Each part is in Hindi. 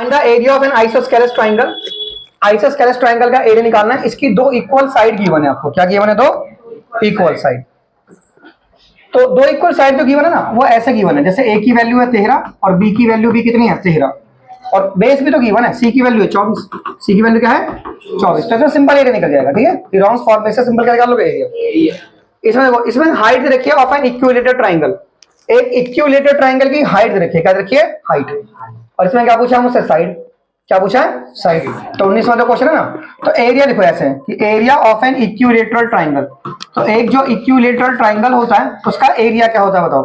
Find the area of an isosceles triangle. Isosceles triangle का एरिया निकालना है। इसकी दो इक्वल साइड गिवन है आपको। क्या गिवन है? दो इक्वल साइड। तो दो इक्वल साइड जो गिवन है ना वो ऐसे गिवन है, जैसे ए की वैल्यू है 13 और बी की वैल्यू भी कितनी है 13 और बेस भी तो गिवन है, सी की वैल्यू है 24। सी की वैल्यू क्या है 24। तो सिंपल एरिया निकल जाएगा। ठीक है, टिरोन्स फॉर्म से सिंपल क्या निकाल लोगे एरिया। इसमें देखो, इसमें हाइट दे रखी है ऑफ एन इक्विलेटरल ट्राइंगल। एक इक्विलेटरल ट्राइंगल की हाइट दे रखी है। क्या दे रखी है? हाइट। और इसमें क्या पूछा है मुझसे? साइड। क्या पूछा है? साइड। तो 19वां जो क्वेश्चन है ना, तो एरिया लिखो ऐसे कि area of an equilateral triangle. तो एक जो इक्विलेटरल ट्राइंगल होता है उसका एरिया क्या होता है बताओ?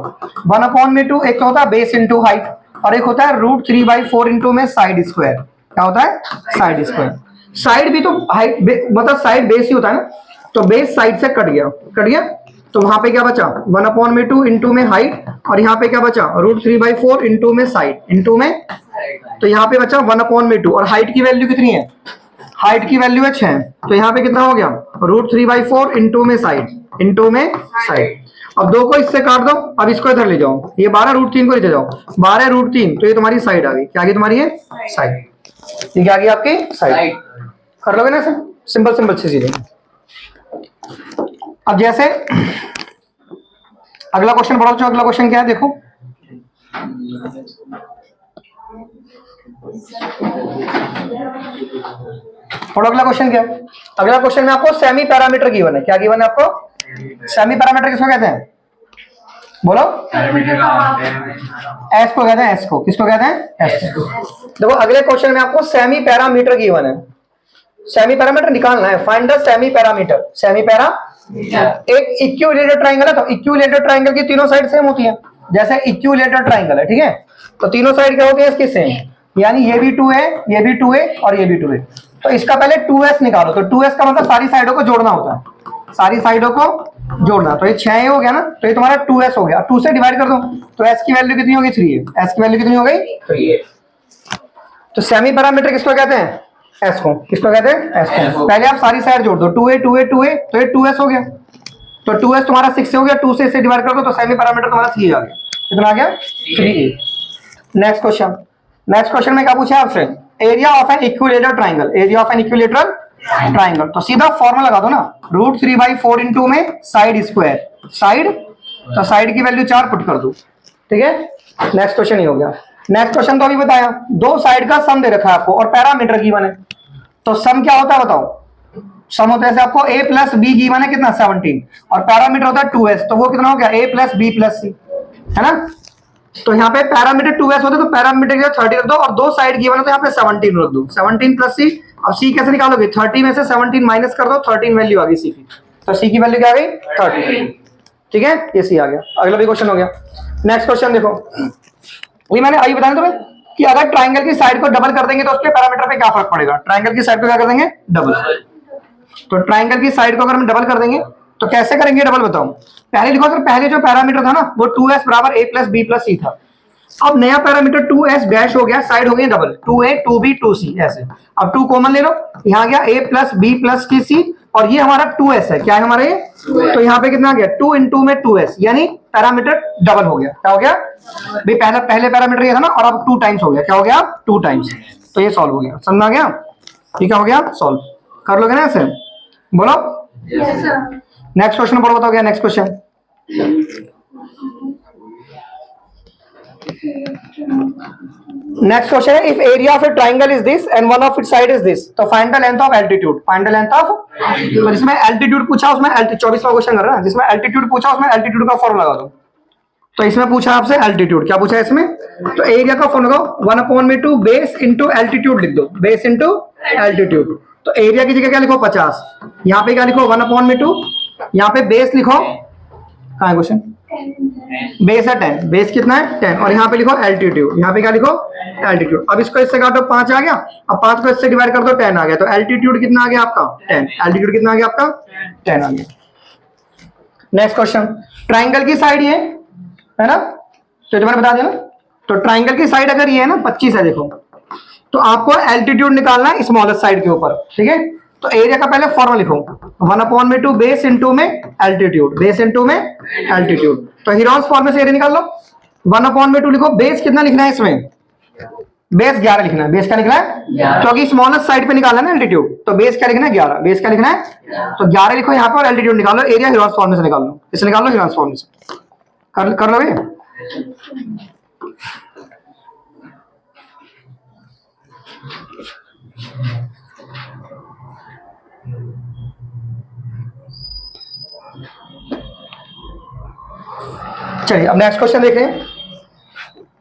1/2। एक तो होता है बेस इंटू हाइट और एक होता है √3/4 इंटू में साइड स्क्वायर। क्या होता है? Side square. साइड भी तो हाइट मतलब साइड बेस ही होता है ना, तो बेस साइड से कट गया, कट गया तो वहां पे क्या बचा? 1/2 इंटू में हाइट और यहाँ पे क्या बचा? √3/4 इंटू में साइड इंटू में, तो यहाँ पे बचा 1/2 और हाइट की वैल्यू कितनी है? हाइट की वैल्यू है 6, तो यहाँ पे कितना हो गया? √3/4 इंटू में साइड इंटू में साइड। अब दो को इससे काट दो, अब इसको इधर ले जाओ, ये 12√3 को ले जाओ, 12√3 तो ये तुम्हारी साइड आ गई। क्या आ गई तुम्हारी? है साइड। ये क्या आ गई आपकी? साइड। कर लोगे ना सर? सिंपल सिंपल से चीजें। अब जैसे अगला क्वेश्चन पढ़ो। अगला क्वेश्चन क्या है देखो। पढ़ो अगला क्वेश्चन क्या है। अगला क्वेश्चन में आपको सेमी पैरामीटर गिवन है। क्या गिवन है आपको? सेमी पैरामीटर किसको कहते हैं? बोलो। एस को कहते हैं। एस को किसको कहते हैं? एस को। देखो अगले क्वेश्चन में आपको सेमी पैरामीटर गिवन है। सेमी पैरामीटर निकालना है। Find the semi parameter. Semi para एक इक्विलेटरल ट्राइंगल है, तो इक्विलेटरल ट्राइंगल की तीनों साइड सेम होती है। जैसे इक्विलेटरल ट्राइंगल है, ठीक है, तो तीनों साइड क्या होती है इसकी? सेम। यानी ये भी 2 है, ये भी 2 है और ये भी 2 है। तो इसका पहले 2s निकालो। तो 2s का मतलब सारी साइडों को जोड़ना होता है, सारी साइडों को जोड़ना। तो ये 6 हो गया ना, तो ये तुम्हारा 2s हो गया। 2 से डिवाइड कर दो तो s की वैल्यू कितनी होगी? 3 है। s की वैल्यू कितनी हो गई? 3 है। तो सेमी पैरामीटर किसको कहते हैं? s को। किसको कहते हैं? s को। पहले आप सारी साइड जोड़ दो, 2a 2a 2a, तो ये 2s हो गया। तो 2s तुम्हारा 6 से हो गया, 2 से इसे डिवाइड कर दो तो सेमी पैरामीटर तुम्हारा 3 आ गया। कितना आ गया? 3a। Next question. Next question में क्या पूछा है आपसे? Area of an equilateral triangle. Area of an equilateral triangle. तो सीधा फॉर्मूला लगा दो ना, √3/4 इंटू में साइड स्क्वायर। साइड, तो साइड की वैल्यू 4 पुट कर दो। ठीक है, नेक्स्ट क्वेश्चन ही हो गया। नेक्स्ट क्वेश्चन तो अभी बताया, दो साइड का सम दे रखा है आपको और पैरामीटर गिवन है। तो सम क्या होता है बताओ? सम होता है आपको a प्लस बी गिवन है कितना? 17 और पैरामीटर होता है 2s, तो वो कितना हो गया? a प्लस बी प्लस सी, है ना। तो यहाँ पे पैरामीटर 2s होता है तो पैरामीटर 30 रख दो और दो साइड गिवन है तो यहाँ पे 17 रख दो। 17 प्लस सी। अब सी कैसे निकालोगे? 30 में से 17 माइनस कर दो, 13 वैल्यू आ गई सी की। तो सी की वैल्यू क्या आ गई? 30। ठीक है, ये सी आ गया। अगला भी क्वेश्चन हो गया। नेक्स्ट क्वेश्चन देखो, वही मैंने अभी बताया तुम्हें कि अगर ट्राइंगल की साइड को डबल कर देंगे तो उसके पैरामीटर पे क्या फर्क पड़ेगा। ट्राइंगल की साइड को क्या कर देंगे? डबल। तो ट्राइंगल की साइड को अगर हम डबल कर देंगे तो कैसे करेंगे डबल बताओ? पहले लिखो सर, पहले जो पैरामीटर था ना वो 2s बराबर a प्लस बी प्लस सी था। अब नया पैरामीटर 2s डैश हो गया, साइड हो गई डबल, 2a 2b 2c ऐसे। अब 2 कॉमन ले लो, यहाँ गया a plus B plus C और ये हमारा 2s है। क्या है हमारा ये? तो यहाँ पे कितना गया? 2 इंटू में 2s, यानी पैरामीटर डबल हो गया। क्या हो गया भाई? पहले पैरामीटर ये था ना और अब 2 टाइम्स हो गया। क्या हो गया? 2 टाइम्स। तो ये सॉल्व हो गया। समझ आ गया? ठीक है, हो गया सॉल्व। कर लोगे ना ऐसे? बोलो। नेक्स्ट क्वेश्चन पढ़ो, बताओ क्या नेक्स्ट क्वेश्चन। नेक्स्ट क्वेश्चन है, if area of a triangle is this and one of its side is this, तो find the length of altitude. Find the length of, तो जिसमें एल्टीट्यूड पूछा उसमें 24वां क्वेश्चन कर रहा है, जिसमें एल्टीट्यूड पूछा उसमें एल्टीट्यूड का फॉर्मूला लगा दो। तो इसमें पूछा आपसे एल्टीट्यूड। क्या पूछा है इसमें? तो एरिया का फॉर्मूला 1/2 बेस इंटू एल्टीट्यूड लिख दो। Base into altitude. तो एरिया की जगह क्या लिखो? 50। यहाँ पे क्या लिखो? 1/2। यहाँ पे बेस लिखो, कहाँ है क्वेश्चन? बेस है 10। बेस कितना है? 10। और यहाँ पे लिखो एल्टीट्यूड। यहाँ पे क्या लिखो? एल्टीट्यूड। अब इसको इससे काटो, 5 आ गया। अब 5 को इससे डिवाइड कर दो, 10 आ गया। तो एल्टीट्यूड कितना आ गया आपका? 10। एल्टीट्यूड कितना आ गया आपका? 10 आ गया। नेक्स्ट क्वेश्चन, ट्राइंगल की साइड ये है ना, तो मैंने बता दिया ना। तो ट्राइंगल की साइड अगर ये है ना 25 है, देखो, तो आपको एल्टीट्यूड निकालना है स्मॉलेस्ट साइड के ऊपर। ठीक है, तो एरिया का पहले फॉर्मूला लिखो, 1/2 बेस इंटू में एल्टीट्यूड। बेस इंटू में एल्टीट्यूड। तो हीरोन्स फॉर्मूले से एरिया निकाल लो। 1/2 लिखो। बेस कितना लिखना है इसमें? बेस 11 लिखना है। बेस क्या लिखना है? क्योंकि स्मॉलेस्ट साइड पे निकालना है ना एल्टीट्यूड, तो बेस क्या लिखना है? 11। बेस क्या लिखना है? तो 11 लिखो यहाँ पे और एल्टीट्यूड निकालो, एरिया ह्यूरॉन्स फॉर्मूले से निकाल लो, इसे निकाल लो ह्यूरॉन्स फॉर्मूले से। कर लोगे? चलिए अब नेक्स्ट क्वेश्चन देखें।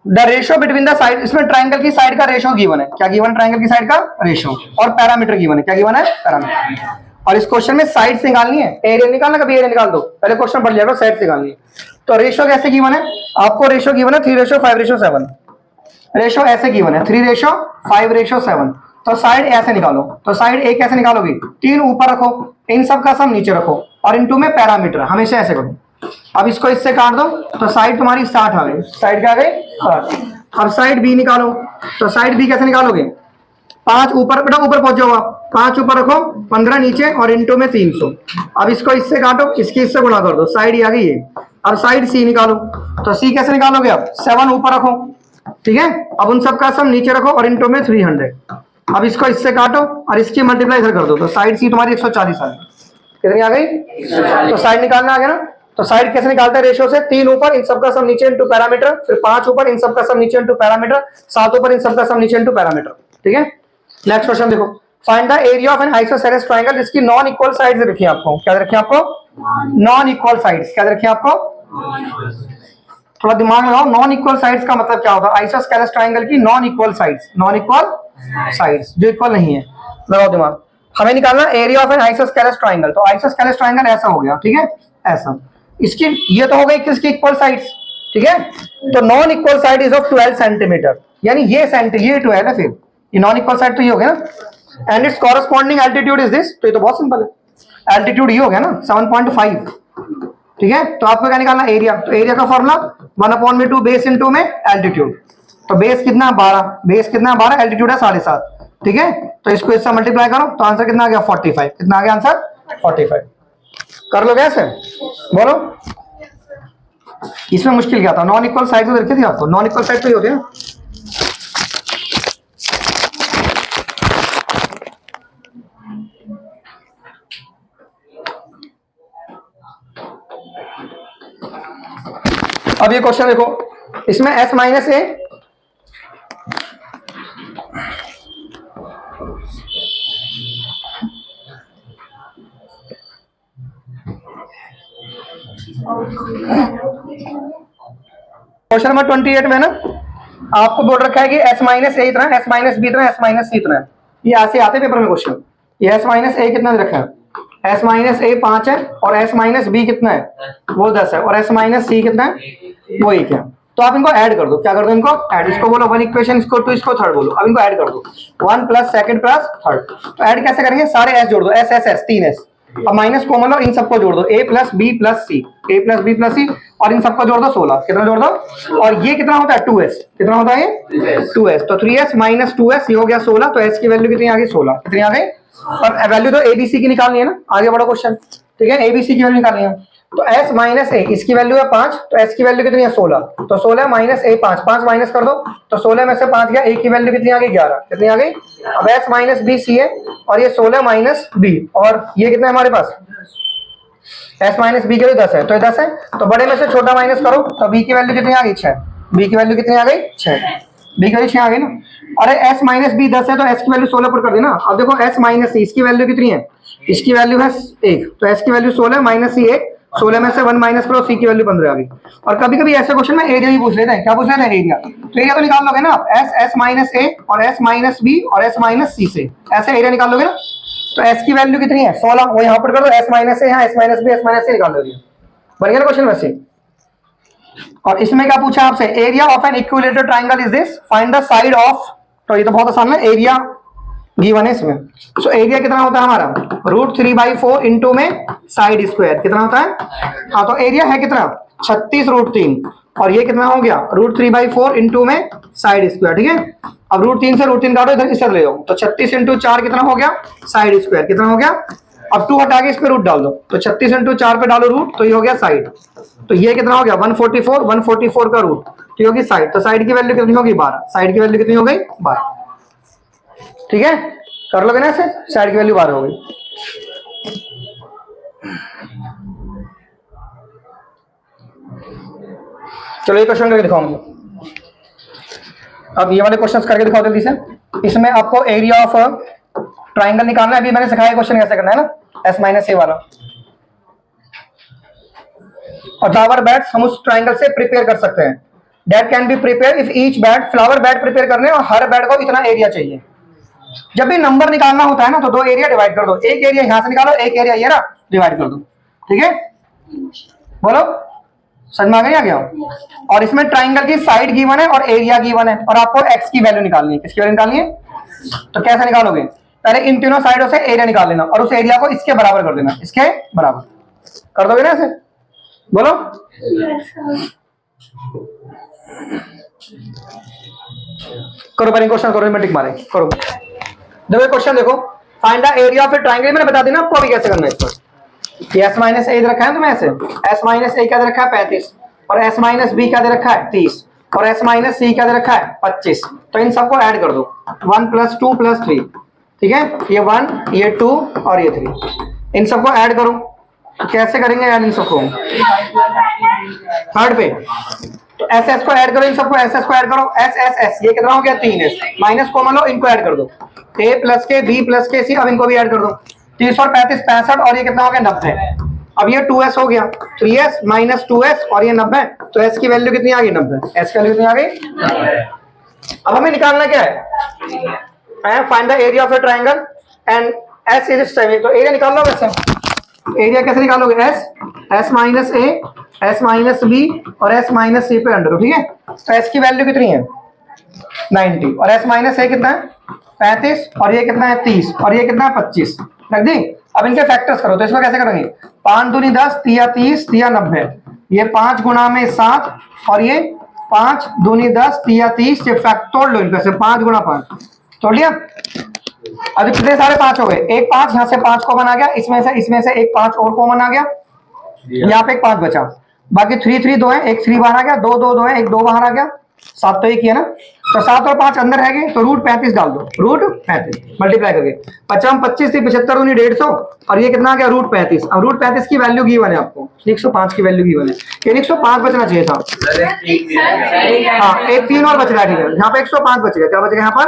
The ratio between the side, इसमें ट्राइंगल की साइड का रेशियो गिवन है। क्या गिवन? ट्राइंगल की साइड का रेशियो, और पैरामीटर गिवन है। क्या गिवन है? पैरामीटर। और इस क्वेश्चन में साइड निकालनी है, एरिया निकालना, कभी एरिया निकाल दो, पहले क्वेश्चन पढ़ लिया, साइड निकालनी है। तो रेशियो कैसे गिवन है? आपको रेशियो गिवन है 3:5:7। रेशियो ऐसे गिवन है 3:5:7। तो साइड ऐसे निकालो, तो साइड ए कैसे निकालोगे? 3 ऊपर रखो, इन सब का सम नीचे रखो, और इनटू में पैरामीटर, हमेशा ऐसे करो। अब इसको इससे काट दो, तो साइड तुम्हारी 60 आ गई। साइड क्या आ गई? 60। अब साइड बी निकालो, तो साइड बी कैसे निकालोगे? 5 ऊपर, बेटा ऊपर पहुंच जाओ आप, 5 ऊपर रखो, 15 नीचे, और इनटू में 300। अब इसको इससे काटो, इसकी इससे गुणा कर दो, साइड आ गई है। अब साइड सी निकालो, तो सी कैसे निकालोगे? अब 7 ऊपर रखो, ठीक है, अब उन सब का सम नीचे रखो, और इनटू में 300। अब इसको इससे काटो और इसकी मल्टीप्लाई इधर कर दो, तो साइड सी तुम्हारी 140 आ गई। कितनी आ गई? तो साइड निकालना आ गया ना। तो साइड कैसे निकालते हैं? रेशियो से 3 ऊपर, इन सब का सम नीचे, इनटू पैरामीटर, फिर 5 ऊपर, इन सब का सम नीचे, इनटू पैरामीटर, 7 ऊपर, इन सब का सम नीचे, इनटू पैरामीटर। ठीक है, नेक्स्ट क्वेश्चन देखो। Find the area of N isosceles triangle जिसकी नॉन इक्वल साइड्स रखी है आपको। क्या रखी है आपको? Non equal sides. क्या रखी है आपको? थोड़ा दिमाग लगाओ, नॉन इक्वल साइड्स का मतलब क्या होता है? आइसोस्केलेस ट्रायंगल की non equal sides, non equal sides जो इक्वल नहीं है। लगाओ दिमाग। हमें निकालना area of an isosceles triangle. तो आइसोस्केलेस ट्रायंगल ऐसा हो गया, ठीक है, ऐसा। इसकी ये तो हो गई किसकी इक्वल साइड्स, ठीक है। तो non equal side is of 12 centimetre, यानी ये 12 है, फिर ये नॉन इक्वल साइड तो ये हो गया ना। And it's corresponding altitude is this, तो ये तो बहुत सिंपल है, एल्टीट्यूड ये हो गया ना 7.5, ठीक है। तो आपको क्या निकालना? एरिया। तो एरिया का फॉर्मूला 1/2 बेस इनटू में एल्टीट्यूड। तो बेस कितना? 12, बेस कितना? 12, एल्टीट्यूड है 7.5, ठीक है। तो इसको इससे मल्टीप्लाई करो, तो आंसर कितना आ गया? 45। कितना आ गया आंसर? 45। कर लो कैसे? बोलो। इसमें मुश्किल क्या था? नॉन इक्वल साइड तो देखी थी आपको, नॉन इक्वल साइड तो ये होते हैं। अब ये क्वेश्चन देखो, इसमें s माइनस ए, क्वेश्चन नंबर 28 में ना आपको बोल रखा है कि s माइनस ए इतना, s माइनस बी इतना, s माइनस सी इतना है। ये ऐसे आते पेपर में क्वेश्चन। ये s माइनस ए कितना रखा है? s माइनस ए 5 है, और s माइनस बी कितना है? वो 10 है, और s माइनस सी कितना है? वो 1 है। तो आप इनको ऐड कर दो। क्या कर दो? इनको ऐड। इसको बोलो 1 इक्वेशन, इसको 2, इसको 3rd बोलो। अब इनको ऐड कर दो, 1 प्लस 2nd प्लस 3rd। तो ऐड कैसे करेंगे? सारे s जोड़ दो, s s s 3s। अब माइनस कॉमन लो, इन सबको जोड़ दो, a plus B plus C, a plus B plus C, और इन सबको जोड़ दो 16। कितना जोड़ दो? और ये कितना होता है? 2s। कितना होता है ये? 2s। तो 3s माइनस 2s, ये हो गया 16। तो s की वैल्यू कितनी आ गई? 16। कितनी आ गई? और वैल्यू तो abc की निकालनी है ना, आगे बढ़ो क्वेश्चन, ठीक है। abc की वैल्यू निकालनी है। तो s माइनस ए, इसकी वैल्यू है 5, तो s की वैल्यू कितनी है? 16। तो 16 माइनस ए 5, 5 माइनस कर दो, तो 16 में से 5 गया, a की वैल्यू कितनी आ गई? 11। कितनी आ गई? अब s माइनस बी सी है, और ये 16 माइनस बी, और ये कितना है हमारे पास? s माइनस बी के लिए 10 है, तो ये 10 है। तो बड़े में से छोटा माइनस करो, तो b की वैल्यू कितनी आ गई? 6। b की वैल्यू कितनी आ गई? 6। b की वैल्यू 6 आ गई ना। अरे s माइनस बी 10 है, तो s की वैल्यू 16 पर कर देना। अब देखो s माइनस सी, इसकी वैल्यू कितनी है? इसकी वैल्यू है 1, तो s की वैल्यू 16 माइनस सी 1, 16 में से 1 माइनस करो, सी की वैल्यू 15 आ गई। और कभी कभी ऐसे क्वेश्चन में एरिया भी पूछ लेते हैं। क्या पूछ लेते हैं? एरिया। तो एरिया तो निकाल लोगे ना आप, s माइनस ए और s माइनस बी और s माइनस सी से, ऐसे एरिया निकाल लोगे ना। तो s की वैल्यू कितनी है? 16, वो यहाँ पर कर दो, s माइनस ए, यहाँ s minus B, s minus C निकाल लोगे। बन गया ना क्वेश्चन वैसे। और इसमें क्या पूछा आपसे? Area of an equilateral triangle is this, find the side of. तो ये तो बहुत आसान है, एरिया गिवन है इसमें। सो एरिया कितना होता है हमारा? √3/4 इंटू में साइड स्क्वायर। कितना होता है? हाँ, तो एरिया है कितना? 36 √3, और ये कितना हो गया? √3/4 इंटू में साइड स्क्वायर, ठीक है। अब √3 से √3 काटो, इधर इस तरह ले जाओ, तो 36 इंटू 4 कितना हो गया? Side square. कितना हो गया? अब 2 हटा के इस पे रूट डाल दो, तो 36 इंटू 4 पे डालो रूट, तो ये हो गया साइड। तो ये कितना हो गया 144 का रूट, तो ये होगी साइड। तो साइड की वैल्यू कितनी होगी 12, साइड की वैल्यू कितनी हो गई 12। ठीक है, कर लोगे ना ऐसे, साइड की वैल्यू 12 हो गई। चलो ये क्वेश्चन करके दिखाऊंगी। अब ये वाले क्वेश्चंस करके दिखाओ जल्दी से। इसमें आपको एरिया ऑफ ट्राइंगल निकालना है। अभी मैंने सिखाया क्वेश्चन कैसे करना है ना, S माइनस ए वाला। और फ्लावर बैट्स हम उस ट्राइंगल से प्रिपेयर कर सकते हैं। That can be prepare if each bat, flower bat prepare करने और हर बैट को इतना एरिया चाहिए। जब भी नंबर निकालना होता है ना, तो 2 एरिया डिवाइड कर दो, एक एरिया यहां से निकालो, एक एरिया ये ना डिवाइड कर दो। ठीक है, बोलो समझ में आ गया? और इसमें ट्राइंगल की साइड गिवन है और एरिया गिवन है, और आपको एक्स की वैल्यू निकालनी है। किसकी वैल्यू निकालनी है? तो कैसे निकालोगे? पहले इन तीनों साइडों से एरिया निकाल लेना और उस एरिया को इसके बराबर कर देना, इसके बराबर कर दोगे ना ऐसे? बोलो करो, पहले क्वेश्चन करो, मैं टिक मारे करो। देखो क्वेश्चन देखो, find the area of a triangle. मैंने बता देना आपको अभी कैसे करना है इसको। S माइनस ए रखा है तुम्हें ऐसे, S माइनस ए का रखा है 35, और S माइनस बी का रखा है 30, और S माइनस सी का रखा है 25। तो इन सबको ऐड कर दो, 1 + 2 + 3। ठीक है, ये 1, ये 2 और ये 3, इन सबको ऐड करो। तो कैसे करेंगे यार इन सबको? थर्ड पे तो एस एस को ऐड करो, इन सबको एस एस को ऐड करो, एस एस एस, ये कितना हो गया 3s, माइनस कॉमन लो, इनको ऐड कर दो, a + के b + के c, अब इनको भी ऐड कर दो, 30 और 35 65, और ये कितना हो गया 90। अब ये 2s हो गया, 3s - 2s और ये 90, तो s की वैल्यू कितनी आ गई 90, s की वैल्यू कितनी आ गई। अब हमें निकालना क्या है? Find the area of a triangle and s is 7। तो एरिया निकाल लो वैसे। एरिया कैसे निकालोगे? S minus A, S minus B और S माइनस सी पे अंडर। ठीक है, तो S की वैल्यू कितनी है 90, और S माइनस ए कितना है 35, और ये कितना है 30, और ये कितना है 25। रख दी। अब इनके फैक्टर्स करो, तो इसमें कैसे करोगे? 5 दूनी 10, 30 30 90, ये 5 गुणा में 7, और ये 5 दूनी 10 30, ये फैक्ट तोड़ लो इनके से, 5 गुणा 5 तोड़ लिया। अब कितने सारे 5 हो गए, एक 5 यहाँ से 5 कॉमन आ गया, इसमें से एक 5 और कॉमन आ गया, यहाँ पे एक 5 बचा, बाकी 3 3 2 है, एक 3 बाहर आ गया, 2 2 2 है, एक 2 बाहर आ गया, 7 तो एक ही है ना, तो 7 और 5 अंदर रह गए, तो रूट 35 डाल दो, रूट 35 मल्टीप्लाई करके 50 25 थी 75 दूनी 150, और ये कितना आ गया रूट 35। अब रूट 35 की वैल्यू गिवन है आपको, 105 की वैल्यू गिवन है, ये 105 बचना चाहिए था। हाँ, एक 3 और बच रहा है, ठीक है, यहाँ पे 105 बच गया, क्या बच गया यहाँ पर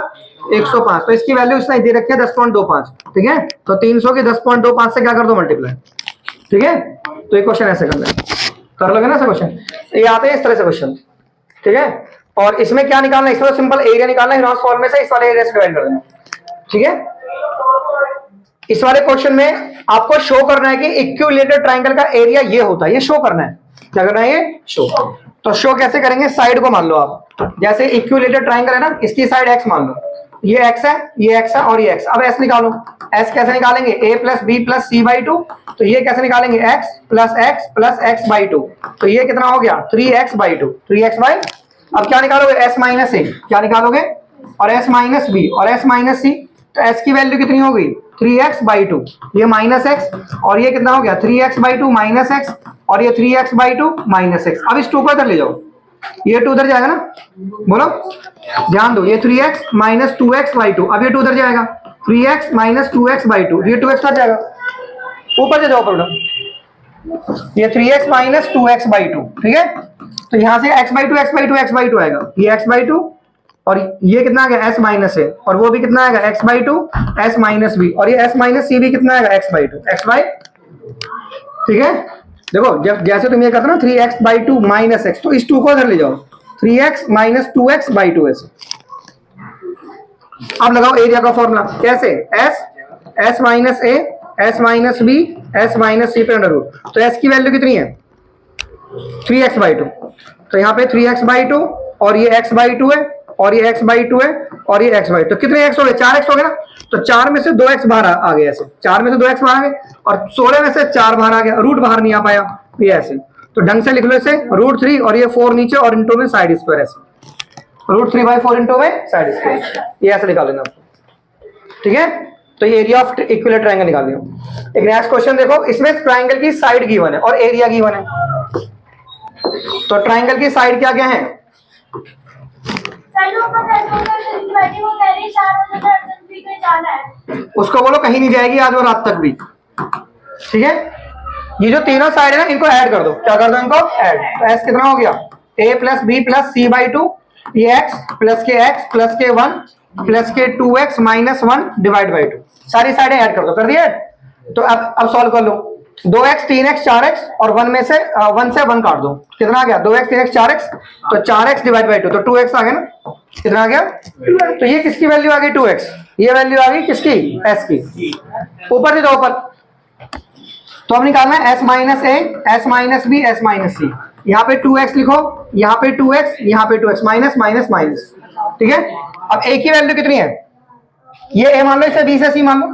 105, तो इसकी वैल्यू इसने दे रखी है 10.25। ठीक है, तो 300 की 10.25 से क्या कर दो मल्टीप्लाई। ठीक है, तो ये क्वेश्चन ऐसे करना है, कर लोगे ना ऐसा क्वेश्चन, ये आते हैं इस तरह से क्वेश्चन। ठीक है, और इसमें क्या निकालना है? इसमें सिंपल एरिया निकालना है, हीनॉस फॉर्म में से इस वाले एरिया से डिवाइड कर देना। ठीक है, इस वाले क्वेश्चन में आपको शो करना है कि इक्विलेटरल ट्राइंगल का एरिया ये होता है, ये शो करना है। क्या करना है? ये शो। तो शो कैसे करेंगे? साइड को मान लो आप, जैसे इक्विलेटरल ट्राइंगल है ना, इसकी साइड x मान लो, ये x है, ये x है और ये x। अब s निकालो, s कैसे निकालेंगे? a + b + c/2, तो ये कैसे निकालेंगे? x + x/2, तो ये कितना हो गया 3x/2, 3x/। अब क्या निकालोगे? s माइनस ए, क्या निकालोगे? और s माइनस बी और s माइनस सी, तो s की वैल्यू कितनी हो गई 3x/2, ये माइनस x, और ये कितना हो गया 3x/2 माइनस x, और ये 3x/2 माइनस x। अब इस 2 को इधर ले जाओ, ये 2 उधर जाएगा ना, बोलो ध्यान दो, ये 3x - 2x/2, अब ये 2 उधर जाएगा, 3x - 2x/2, ये 2x उधर जाएगा, ऊपर से जाओ प्रॉब्लम, ये 3x - 2x/2। ठीक है, तो यहां से x/2 आएगा, ये x/2, और ये कितना आ गया s माइनस है, और वो भी कितना आएगा x/2 s माइनस बी, और ये s माइनस सी भी कितना आएगा x/2 x/। ठीक है, देखो जब जैसे तुम ये करते ना 3x/2 माइनस x, तो इस 2 को इधर ले जाओ, 3x - 2x/2 ऐसे। अब लगाओ एरिया का फॉर्मूला, कैसे? s minus A, s minus B, s minus C पे अंडर रूट, तो s की वैल्यू कितनी है 3x/2, तो यहाँ पे 3x/2, और ये x/2 है, और ये x/2 है, और ये x/2, तो कितने x हो गए? 4x हो गए ना, तो 4 में से 2x बाहर आ गए, ऐसे 4 में से 2x बाहर आ गए, और 16 में से 4 बाहर आ गया, रूट बाहर नहीं आ पाया, ये ऐसे, तो ढंग से लिख लो इसे, √3 और ये 4 नीचे और इंटू में साइड स्क्वायर, ऐसे √3/4 इंटू में साइड स्क्वायर, ये ऐसे निकाल लेना। ठीक है, तो ये एरिया ऑफ इक्विलेटरल ट्रायंगल निकाल दिया। एक नेक्स्ट क्वेश्चन देखो, इसमें ट्रायंगल की साइड गिवन है और एरिया गिवन है। तो ट्रायंगल की साइड क्या क्या है? उसको बोलो कहीं नहीं जाएगी आज और रात तक भी, ठीक है। ये जो तीनों साइड है ना, इनको ऐड कर दो। क्या कर दो? इनको ऐड। तो एस कितना हो गया? a plus B plus C by 2, ये x प्लस के 1 प्लस के 2x माइनस 1 डिवाइड बाई 2। सारी साइडें ऐड कर दो। कर दिया? तो अब सॉल्व कर लो। 2x 3x 4x और 1 में से 1 से 1 काट दो। कितना आ गया? 2x 3x 4x, तो 4x डिवाइड बाई 2, तो 2x आ गया ना। कितना आ गया? तो ये किसकी वैल्यू आ गई? 2x। ये वैल्यू आ गई किसकी? s की। ऊपर से दो ऊपर, तो अब निकालना है s minus a, s minus b, s minus c। यहाँ पे 2x लिखो, यहाँ पे 2x, यहाँ पे 2x, माइनस माइनस माइनस, ठीक है। अब a की वैल्यू कितनी है? ये a मान लो, इसे b से c मान लो।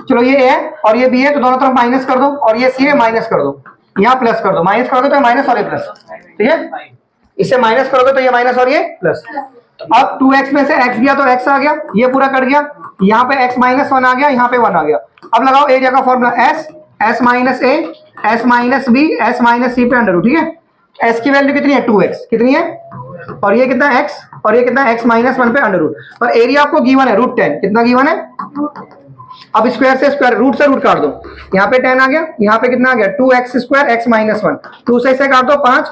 चलो ये a है और ये b है, तो दोनों तरफ माइनस कर दो, और ये c है माइनस कर दो, यहाँ प्लस कर दो। माइनस करोगे तो माइनस और ये प्लस, ठीक है। इसे माइनस करोगे तो ये माइनस और ये प्लस। तो अब 2x में से x गया तो x आ गया, ये पूरा कट गया। यहाँ पे x माइनस 1 आ गया, यहाँ पे 1 आ गया। अब लगाओ एरिया का formula, s minus a, s minus b, s minus c पे अंडर रूट, ठीक है। s की वैल्यू कितनी है? 2x। कितनी है? और ये कितना x, और ये कितना x माइनस 1 पे अंडर रूट। और एरिया आपको गिवन है √10। कितना गिवन है? अब स्क्वायर से स्क्वायर, रूट से रूट काट दो। यहाँ पे 10 आ गया, यहाँ पे कितना आ गया? 2x स्क्वायर x माइनस 1, 2 से इसे काट दो 5,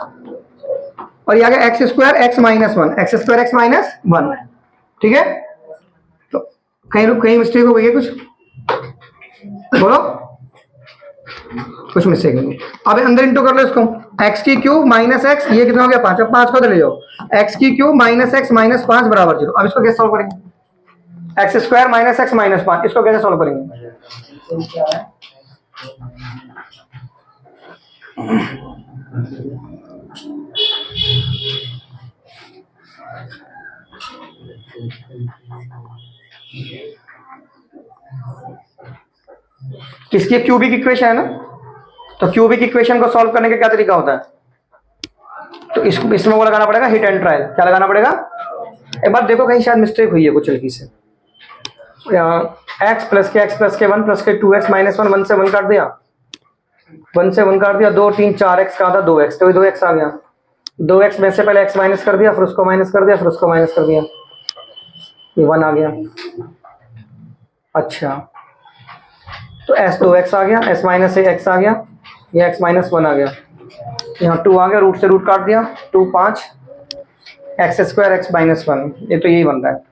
और ये आ गया x square x minus 1, x square x minus 1, ठीक है। तो कहीं मिस्टेक हो गई है? कुछ बोलो, कुछ मिस्टेक नहीं। अब अंदर इंटू कर लो इसको, x की क्यूब माइनस x, ये कितना हो गया? 5। अब 5 को ले जाओ, x की क्यूब माइनस x माइनस 5 बराबर 0। अब इसको कैसे सॉल्व करेंगे? x square minus x minus 5, इसको कैसे सॉल्व करेंगे? किसकी क्यूबिक इक्वेशन है ना, तो क्यूबिक इक्वेशन को सॉल्व करने का क्या तरीका होता है? तो इसमें वो लगाना पड़ेगा हिट एंड ट्रायल। क्या लगाना पड़ेगा? एक बार देखो, कहीं शायद मिस्टेक हुई है कुछ हल्की से। x प्लस के 1 प्लस के 2x माइनस 1, 1 से 1 काट दिया, 1 से 1 काट दिया, 2 3 4x का था 2x, तो 2x आ गया। 2x में से पहले x माइनस कर दिया, फिर उसको माइनस कर दिया, फिर उसको माइनस कर दिया, ये 1 आ गया। अच्छा, तो s 2x आ गया, s माइनस से x आ गया, ये x माइनस 1 आ गया, यहाँ 2 आ गया, रूट से रूट काट दिया, 2 5, x स्क्वायर x माइनस 1, ये तो यही बन रहा है।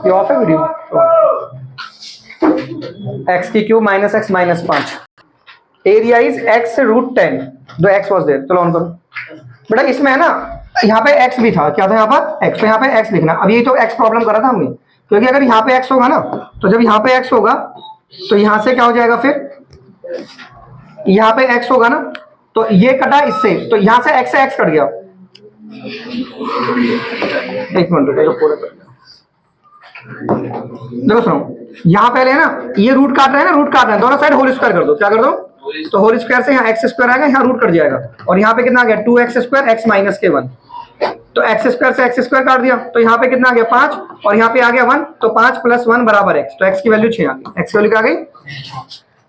ये ऑफ है वीडियो? x की cube minus x minus 5, area is x √10, दो x वॉज देयर। चलो ऑन करो बेटा। इसमें है ना, यहाँ पे x भी था, क्या था यहाँ पर? x, तो यहाँ पे x लिखना। अब ये तो x प्रॉब्लम करा था हमने, क्योंकि अगर यहाँ पे x होगा ना, तो जब यहाँ पे x होगा तो यहाँ से क्या हो जाएगा? फिर यहाँ पे x होगा ना, तो ये कटा इससे, तो यहाँ से x कट गया। एक मिनट देखो, सुनो, यहाँ पहले है ना, ये रूट काट रहे हैं ना, रूट काट रहे हैं, दोनों साइड होल स्क्वायर कर दो। क्या कर दो? तो होल स्क्वायर से यहाँ x स्क्वायर आएगा, यहाँ रूट कट जाएगा, और यहाँ पे कितना आ गया? 2x स्क्वायर x माइनस के 1, तो x स्क्वायर से x स्क्वायर काट दिया, तो यहाँ पे कितना आ गया? 5, और यहाँ पे आ गया 1, तो 5 प्लस 1 बराबर x, तो x की वैल्यू 6 आ गई। x की वैल्यू क्या आ गई?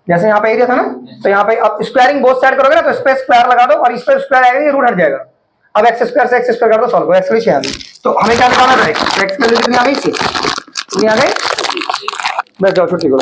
जैसे यहाँ पे एरिया था ना, तो यहाँ पे अब स्क्वायरिंग बोथ साइड करोगे ना, तो इस पे स्क्वायर लगा दो, और इस पे स्क्वायर आएगा, ये रूट हट जाएगा। अब x स्क्वायर से x स्क्वायर कर दो, सॉल्व करो, x की वैल्यू 6 आ गई। तो हमें क्या निकालना है? x की वैल्यू कितनी आ गई? 6 कितनी आ गई? बस जाओ छुट्टी करो।